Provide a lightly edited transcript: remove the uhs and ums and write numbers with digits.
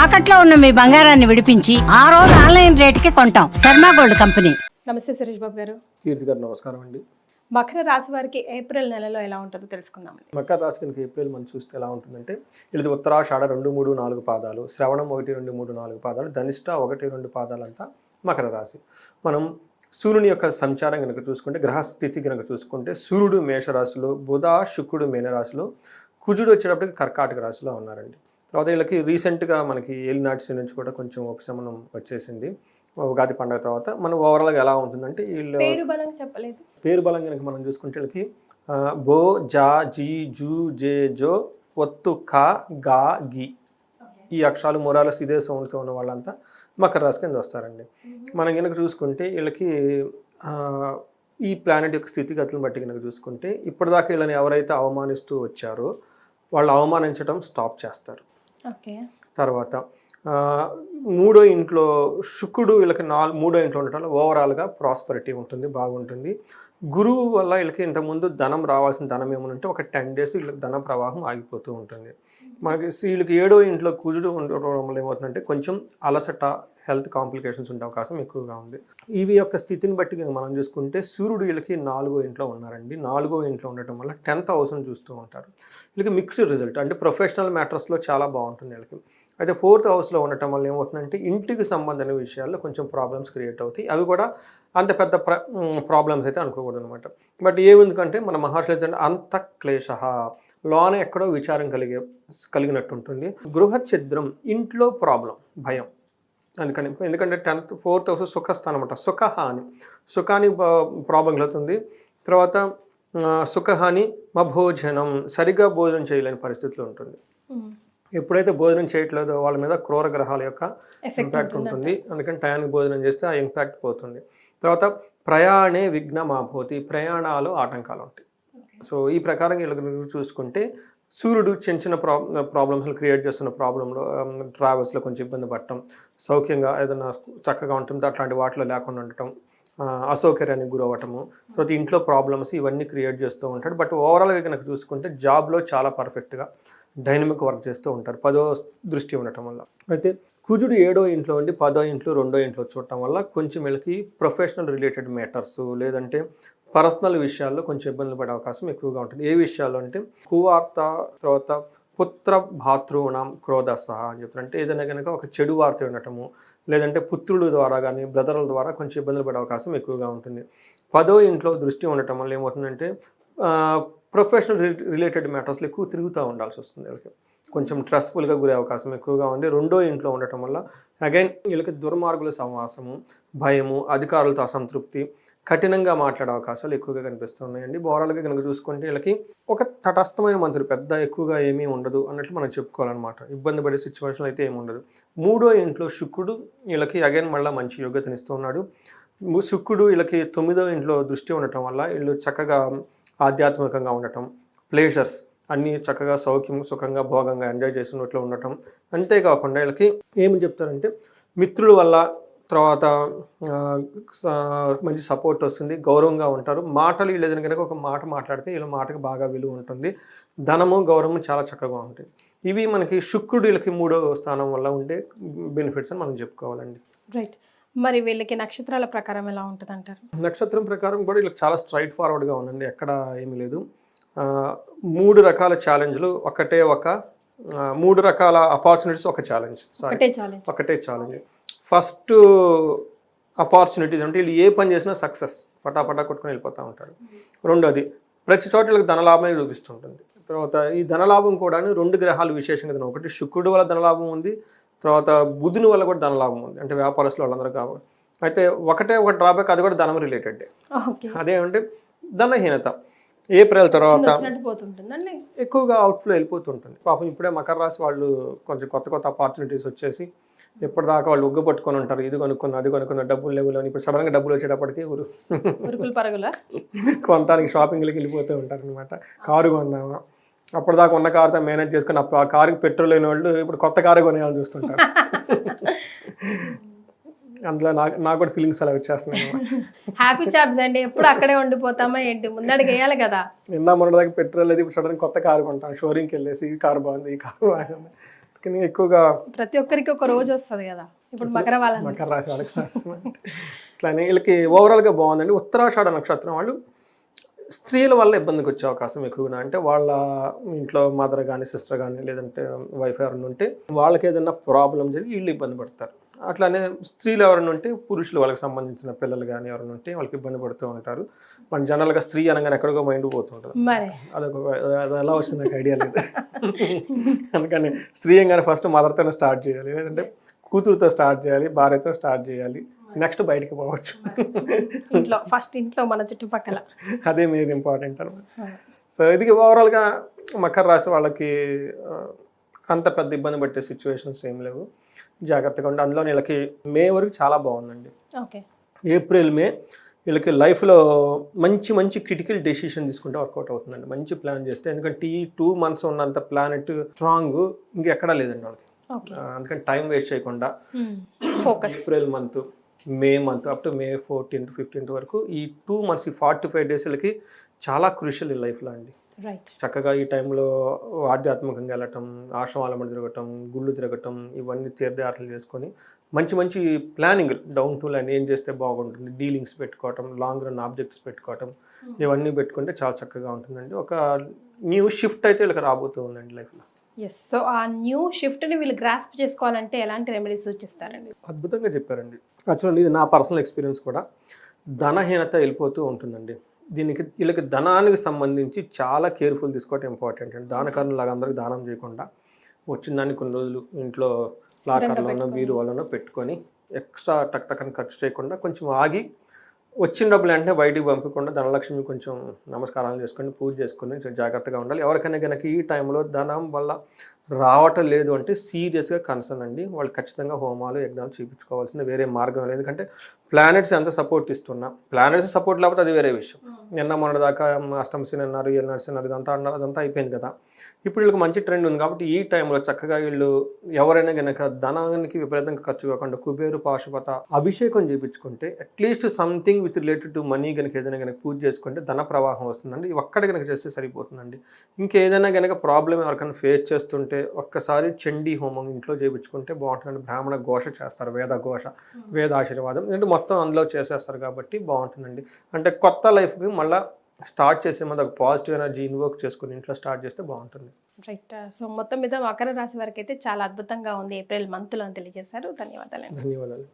తాకట్లో ఉన్న మీ బంగారాన్ని విడిపించి ఆ రోజు ఆన్లైన్ రేటుకి కొంటాం. Sharma gold company. నమస్తే సురేష్ బాబు గారు. కీర్తి గారు నమస్కారం అండి. మకర రాశి వారికి ఏప్రిల్ నెలలో ఎలా ఉంటుందో తెలుసుకుందామండి. మకర రాశి కనుక ఏప్రిల్ మనం చూస్తే ఎలా ఉంటుందంటే ఇది ఉత్తరాషాఢ 2, 3, 4 పాదాలు, శ్రవణం 1, 2, 3, 4 పాదాలు, ధనిష్ట 1, 2 పాదాలంతా మకర రాశి. మనం సూర్యుని యొక్క సంచారం కనుక చూసుకుంటే, గ్రహస్థితి కనుక చూసుకుంటే సూర్యుడు మేషరాశిలో, బుధ శుక్రుడు మీనరాశిలో, కుజుడు వచ్చేటప్పటికి కర్కాటక రాశిలో ఉన్నారండి. తర్వాత వీళ్ళకి రీసెంట్గా మనకి ఏలినాటి నుంచి కూడా కొంచెం ఉపశమనం వచ్చేసింది ఉగాది పండుగ తర్వాత. మనం ఓవరాల్గా ఎలా ఉంటుందంటే వీళ్ళు పేరు బలం చెప్పలేదు. పేరు బలం కనుక మనం చూసుకుంటే వీళ్ళకి బో, జా, జీ, జూ, జే, జో, ఒత్తు, కా, గా, గి ఈ అక్షరాలు మొరాలస్ ఇదే సౌండ్తో ఉన్న వాళ్ళంతా మకర రాశి కింద వస్తారండి. మనం కనుక చూసుకుంటే వీళ్ళకి ఈ ప్లానెట్ యొక్క స్థితిగతులను బట్టి కనుక చూసుకుంటే ఇప్పటిదాకా వీళ్ళని ఎవరైతే అవమానిస్తూ వచ్చారో వాళ్ళు అవమానించడం స్టాప్ చేస్తారు. ఓకే. తర్వాత మూడో ఇంట్లో శుక్రుడు వీళ్ళకి మూడో ఇంట్లో ఉండటం ఓవరాల్గా ప్రాస్పరిటీ ఉంటుంది, బాగుంటుంది. గురువు వల్ల వీళ్ళకి ఇంతకుముందు ధనం రావాల్సిన ధనం ఏమనంటే ఒక 10 days వీళ్ళకి ధన ప్రవాహం ఆగిపోతూ ఉంటుంది. మనకి వీళ్ళకి ఏడో ఇంట్లో కుజుడు ఉండడం వల్ల ఏమవుతుందంటే కొంచెం అలసట, హెల్త్ కాంప్లికేషన్స్ ఉండే అవకాశం ఎక్కువగా ఉంది. ఇవి యొక్క స్థితిని బట్టి మనం చూసుకుంటే సూర్యుడు వీళ్ళకి 4వ ఇంట్లో ఉన్నారండి. 4వ ఇంట్లో ఉండటం వల్ల 10th హౌస్ని చూస్తూ ఉంటారు. వీళ్ళకి మిక్స్డ్ రిజల్ట్, అంటే ప్రొఫెషనల్ మ్యాటర్స్లో చాలా బాగుంటుంది వీళ్ళకి. అయితే 4th హౌస్లో ఉండటం వల్ల ఏమవుతుందంటే ఇంటికి సంబంధించిన విషయాల్లో కొంచెం ప్రాబ్లమ్స్ క్రియేట్ అవుతాయి. అవి కూడా అంత పెద్ద ప్రాబ్లమ్స్ అయితే అనుకోకూడదు అనమాట. బట్ ఏముందుకంటే మన మహర్షులు అయితే అంత క్లేశ లోన ఎక్కడో విచారం కలిగినట్టు ఉంటుంది. గృహ ఛిద్రం, ఇంట్లో ప్రాబ్లం, భయం. అందుకని ఎందుకంటే 4th హౌస్ సుఖస్థానం అనమాట. సుఖహాని, సుఖానికి ప్రాబ్లం అవుతుంది. తర్వాత సుఖహాని మభోజనం, సరిగ్గా భోజనం చేయలేని పరిస్థితులు ఉంటుంది. ఎప్పుడైతే భోజనం చేయట్లేదో వాళ్ళ మీద క్రూర గ్రహాల యొక్క ఇంపాక్ట్ ఉంటుంది. అందుకని టయానికి భోజనం చేస్తే ఆ ఇంపాక్ట్ పోతుంది. తర్వాత ప్రయాణే విఘ్నమాభూతి, ప్రయాణాలు ఆటంకాలు ఉంటాయి. సో ఈ ప్రకారం వీళ్ళకి చూసుకుంటే సూర్యుడు చిన్న చిన్న ప్రాబ్లమ్స్ని క్రియేట్ చేస్తున్న ప్రాబ్లంలో ట్రావెల్స్లో కొంచెం ఇబ్బంది పడటం, సౌఖ్యంగా ఏదైనా చక్కగా ఉంటుంది అట్లాంటి వాటిలో లేకుండా ఉండటం, అసౌకర్యానికి గురవ్వటము, తర్వాత ఇంట్లో ప్రాబ్లమ్స్ ఇవన్నీ క్రియేట్ చేస్తూ ఉంటాడు. బట్ ఓవరాల్గా కనుక చూసుకుంటే జాబ్లో చాలా పర్ఫెక్ట్గా డైనమిక్ వర్క్ చేస్తూ ఉంటారు 10వ దృష్టి ఉండటం వల్ల. అయితే కుజుడు 7వ ఇంట్లో ఉండి 10వ ఇంట్లో 2వ ఇంట్లో చూడటం వల్ల కొంచెం వీళ్ళకి ప్రొఫెషనల్ రిలేటెడ్ మ్యాటర్స్ లేదంటే పర్సనల్ విషయాల్లో కొంచెం ఇబ్బందులు పడే అవకాశం ఎక్కువగా ఉంటుంది. ఏ విషయాల్లో అంటే కువార్త, తర్వాత పుత్ర భాతృణం క్రోధస అని చెప్తారు. అంటే ఏదైనా కనుక ఒక చెడు వార్త వినటము, లేదంటే పుత్రుల ద్వారా కానీ బ్రదర్ల ద్వారా కొంచెం ఇబ్బందులు పడే అవకాశం ఎక్కువగా ఉంటుంది. 10వ ఇంట్లో దృష్టి ఉండటం వల్ల ఏమవుతుందంటే ప్రొఫెషనల్ రిలేటెడ్ మ్యాటర్స్లో ఎక్కువ తిరుగుతూ ఉండాల్సి వస్తుంది. వీళ్ళకి కొంచెం స్ట్రెస్ఫుల్గా గురే అవకాశం ఎక్కువగా ఉంది. 2వ ఇంట్లో ఉండటం వల్ల అగైన్ వీళ్ళకి దుర్మార్గుల సమాసము, భయము, అధికారులతో అసంతృప్తి, కఠినంగా మాట్లాడే అవకాశాలు ఎక్కువగా కనిపిస్తున్నాయండి. ఓవరాల్గా కనుక చూసుకుంటే వీళ్ళకి ఒక తటస్థమైన మంత్రులు, పెద్ద ఎక్కువగా ఏమీ ఉండదు అన్నట్లు మనం చెప్పుకోవాలన్నమాట. ఇబ్బంది పడే సిచ్యువేషన్ అయితే ఏమి ఉండదు. 3వ ఇంట్లో శుక్రుడు వీళ్ళకి అగైన్ మళ్ళీ మంచి యోగ్యతనిస్తూ ఉన్నాడు. శుక్రుడు వీళ్ళకి 9వ ఇంట్లో దృష్టి ఉండటం వల్ల వీళ్ళు చక్కగా ఆధ్యాత్మికంగా ఉండటం, ప్లేజర్స్ అన్నీ చక్కగా సౌఖ్యం, సుఖంగా, భోగంగా ఎంజాయ్ చేసినట్లు ఉండటం. అంతేకాకుండా వీళ్ళకి ఏమి చెప్తారంటే మిత్రుల వల్ల తర్వాత మంచి సపోర్ట్ వస్తుంది, గౌరవంగా ఉంటారు. మాటలు వీళ్ళు ఏదైనా కనుక ఒక మాట మాట్లాడితే వీళ్ళ మాటకు బాగా విలువ ఉంటుంది. ధనము, గౌరవము చాలా చక్కగా ఉంటాయి. ఇవి మనకి శుక్రుడు వీళ్ళకి 3వ స్థానం వల్ల ఉండే బెనిఫిట్స్ అని మనం చెప్పుకోవాలండి. రైట్. మరి వీళ్ళకి నక్షత్రాల ప్రకారం ఎలా ఉంటుంది అంటారు? నక్షత్రం ప్రకారం కూడా వీళ్ళకి చాలా స్ట్రైట్ ఫార్వర్డ్గా ఉందండి. ఎక్కడ ఏమీ లేదు. 3 రకాల ఛాలెంజ్లు, 3 రకాల అపార్చునిటీస్ ఒక ఛాలెంజ్. ఒకటే ఛాలెంజ్. ఫస్ట్ అపార్చునిటీస్ అంటే వీళ్ళు ఏ పని చేసినా సక్సెస్, పటాపటా కొట్టుకొని వెళ్ళిపోతూ ఉంటాడు. రెండోది ప్రతి చోట వీళ్ళకి ధనలాభమే చూపిస్తుంటుంది. తర్వాత ఈ ధనలాభం కూడా 2 గ్రహాలు విశేషంగా, ఒకటి శుక్రుడు వల్ల ధనలాభం ఉంది, తర్వాత బుధుని వల్ల కూడా ధనలాభం ఉంది, అంటే వ్యాపారస్తులు వాళ్ళందరూ కాబట్టి. అయితే ఒక డ్రాబ్యాక్, అది కూడా ధనం రిలేటెడ్. అదేమంటే ధనహీనత. ఏప్రిల్ తర్వాత ఎక్కువగా అవుట్ఫ్లో వెళ్ళిపోతుంటుంది. పాపం ఇప్పుడే మకర రాశి వాళ్ళు కొంచెం కొత్త అపార్చునిటీస్ వచ్చేసి ఎప్పటిదాకా వాళ్ళు ఉగ్గు పట్టుకొని ఉంటారు. ఇది కొనుక్కున్న, అది కొనుక్కున్న, డబ్బులు లేవు అని. ఇప్పుడు సడన్గా డబ్బులు వచ్చేటప్పటికి కొనడానికి షాపింగ్లకి వెళ్ళిపోతూ ఉంటారు అనమాట. కారు కొందామా, అప్పటిదాకా ఉన్న కారుతో మేనేజ్ చేసుకుని ఆ కారుకి పెట్రోల్ లేని వాళ్ళు ఇప్పుడు కొత్త కారు కొనేయాలని చూస్తుంటారు. అందులో నాకు కూడా ఫీలింగ్స్ అలా వచ్చేస్తున్నాయి. హ్యాపీ చాప్స్ అండి, ఎప్పుడు అక్కడే ఉండిపోతామా ఏంటి, ముందడికి వేయాలి కదా. నిన్న మొన్న దాకా పెట్రోల్ లేదు, ఇప్పుడు సడన్ కొత్త కారు కొంటాం, షోరూమ్కి వెళ్ళేసి ఈ కారు బాగుంది, ఈ కారు బాగుంది. కానీ ఎక్కువగా ప్రతి ఒక్కరికి ఒక రోజు వస్తుంది కదా ఇప్పుడు మకర వాళ్ళ మకర రాశి వాళ్ళకి రాస్తున్నాను. ఇట్లానే వీళ్ళకి ఓవరాల్గా బాగుందండి. ఉత్తరాషాఢ నక్షత్రం వాళ్ళు స్త్రీల వల్ల ఇబ్బందికి వచ్చే అవకాశం ఎక్కువగా, అంటే వాళ్ళ ఇంట్లో మదర్ కానీ సిస్టర్ కానీ లేదంటే వైఫ్ ఎవరైనా ఉంటే వాళ్ళకి ఏదైనా ప్రాబ్లం జరిగి వీళ్ళు ఇబ్బంది పడతారు. అట్లానే స్త్రీలు ఎవరైనా ఉంటే పురుషులు వాళ్ళకి సంబంధించిన పిల్లలు కానీ ఎవరైనా ఉంటే వాళ్ళకి ఇబ్బంది పడుతూ ఉంటారు. మన జనరల్గా స్త్రీ అనగానే ఎక్కడికో మైండ్ పోతుంటుంది. మరి అది ఎలా వచ్చింది నాకు ఐడియా లేదు. అందుకని స్త్రీ అనగానే ఫస్ట్ మదర్తోనే స్టార్ట్ చేయాలి, లేదంటే కూతురుతో స్టార్ట్ చేయాలి, భార్యతో స్టార్ట్ చేయాలి, నెక్స్ట్ బయటికి పోవచ్చు. ఇంట్లో ఫస్ట్ ఇంట్లో మన చుట్టుపక్కల అదే మీరు ఇంపార్టెంట్ అనమాట. సో ఇది ఓవరాల్గా మకర రాశి వాళ్ళకి అంత పెద్ద ఇబ్బంది పట్టే సిచ్యువేషన్స్ ఏం లేవు. జాగ్రత్తగా ఉండి అందులో వీళ్ళకి మే వరకు చాలా బాగుందండి. ఓకే, ఏప్రిల్ మే వీళ్ళకి లైఫ్లో మంచి మంచి క్రిటికల్ డెసిషన్ తీసుకుంటే వర్కౌట్ అవుతుందండి. మంచి ప్లాన్ చేస్తే, ఎందుకంటే ఈ 2 months ఉన్నంత ప్లానెట్ స్ట్రాంగ్ ఇంకెక్కడా లేదండి వాళ్ళకి. అందుకని టైం వేస్ట్ చేయకుండా focus April month, May month up to May 14th 15th వరకు ఈ 2 months, ఈ 45 days వీళ్ళకి చాలా క్రూషియల్ ఈ లైఫ్లో అండి. రైట్, చక్కగా ఈ టైంలో ఆధ్యాత్మికంగా వెళ్ళటం, ఆశ్రమాల మీద తిరగటం, గుళ్ళు తిరగటం, ఇవన్నీ తీర్థయాత్రలు చేసుకొని మంచి మంచి ప్లానింగ్ డౌన్ టు లైన్ ఏం చేస్తే బాగుంటుంది, డీలింగ్స్ పెట్టుకోవటం, లాంగ్ రన్ ఆబ్జెక్ట్స్ పెట్టుకోవటం, ఇవన్నీ పెట్టుకుంటే చాలా చక్కగా ఉంటుందండి. ఒక న్యూ షిఫ్ట్ అయితే వీళ్ళకి రాబోతూ ఉందండి లైఫ్లో. ఎస్. సో ఆ న్యూ షిఫ్ట్ని వీళ్ళు గ్రాస్ప్ చేసుకోవాలంటే ఎలాంటి రెమెడీస్ సూచిస్తారండి? అద్భుతంగా చెప్పారండి. యాక్చువల్లీ ఇది నా పర్సనల్ ఎక్స్పీరియన్స్ కూడా. ధనహీనత వెళ్ళిపోతూ ఉంటుందండి. దీనికి వీళ్ళకి ధనానికి సంబంధించి చాలా కేర్ఫుల్ తీసుకోవటం ఇంపార్టెంట్ అండి. దానకర్ణలాగా అందరికి దానం చేయకుండా వచ్చిన దాన్ని కొన్ని రోజులు ఇంట్లో లాకర్లోనో బీరువాలోనో పెట్టుకొని ఎక్స్ట్రా టక్ టక్ అని ఖర్చు చేయకుండా కొంచెం ఆగి వచ్చిన డబ్బులు అంటే బయటికి పంపకుండా ధనలక్ష్మి కొంచెం నమస్కారాలు చేసుకొని పూజ చేసుకొని జాగ్రత్తగా ఉండాలి. ఎవరికైనా కనుక ఈ టైంలో ధనం వల్ల రావటం లేదు అంటే సీరియస్గా కన్సర్న్ అండి. వాళ్ళు ఖచ్చితంగా హోమాలు యజ్ఞాలు చూపించుకోవాల్సిన వేరే మార్గం లేదు. ఎందుకంటే ప్లానెట్స్ ఎంత సపోర్ట్ ఇస్తున్నా, ప్లానెట్స్ సపోర్ట్ లేకపోతే అది వేరే విషయం. నిన్న మొన్న దాకా అష్టమశని అన్నారు, ఏలినాటి శని అన్నారు, ఇదంతా అన్నారు, అదంతా అయిపోయింది కదా. ఇప్పుడు వీళ్ళకి మంచి ట్రెండ్ ఉంది కాబట్టి ఈ టైంలో చక్కగా వీళ్ళు ఎవరైనా కనుక ధనానికి విపరీతంగా ఖర్చు కాకుండా కుబేరు పాశుపత అభిషేకం చేయించుకుంటే at least something with related to money కనుక ఏదైనా కనుక పూజ చేసుకుంటే ధన ప్రవాహం వస్తుందండి. ఒక్కడ కనుక చేస్తే సరిపోతుందండి. ఇంకేదైనా కనుక ప్రాబ్లం ఎవరికైనా ఫేస్ చేస్తుంటే ఒక్కసారి చండీ హోమం ఇంట్లో చేయించుకుంటే బాగుంటుందండి. బ్రాహ్మణ ఘోష చేస్తారు, వేద ఘోష, వేద ఆశీర్వాదం, అంటే మొత్తం అందులో చేసేస్తారు కాబట్టి బాగుంటుందండి. అంటే కొత్త లైఫ్కి మళ్ళీ స్టార్ట్ చేసే ముందు ఒక పాజిటివ్ ఎనర్జీ ఇన్వోక్ చేసుకుని ఇంట్లో స్టార్ట్ చేస్తే బాగుంటుంది. రైట్. సో మొత్తం మీద మకర రాశి వారికి అయితే చాలా అద్భుతంగా ఉంది ఏప్రిల్ మంత్లో అని తెలియజేశారు. ధన్యవాదాలు. ధన్యవాదాలు.